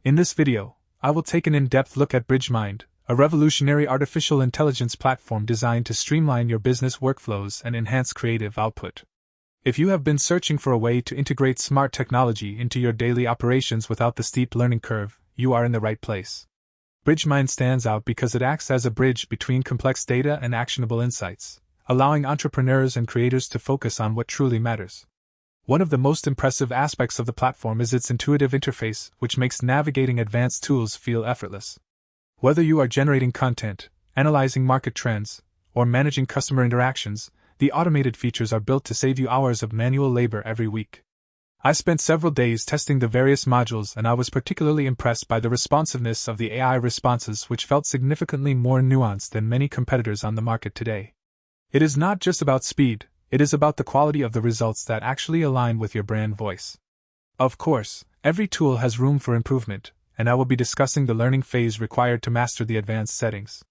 In this video, I will take an in-depth look at BridgeMind, a revolutionary artificial intelligence platform designed to streamline your business workflows and enhance creative output. If you have been searching for a way to integrate smart technology into your daily operations without the steep learning curve, you are in the right place. BridgeMind stands out because it acts as a bridge between complex data and actionable insights, allowing entrepreneurs and creators to focus on what truly matters. One of the most impressive aspects of the platform is its intuitive interface, which makes navigating advanced tools feel effortless. Whether you are generating content, analyzing market trends, or managing customer interactions, the automated features are built to save you hours of manual labor every week. I spent several days testing the various modules, and I was particularly impressed by the responsiveness of the AI responses, which felt significantly more nuanced than many competitors on the market today. It is not just about speed, it is about the quality of the results that actually align with your brand voice. Of course, every tool has room for improvement, and I will be discussing the learning phase required to master the advanced settings.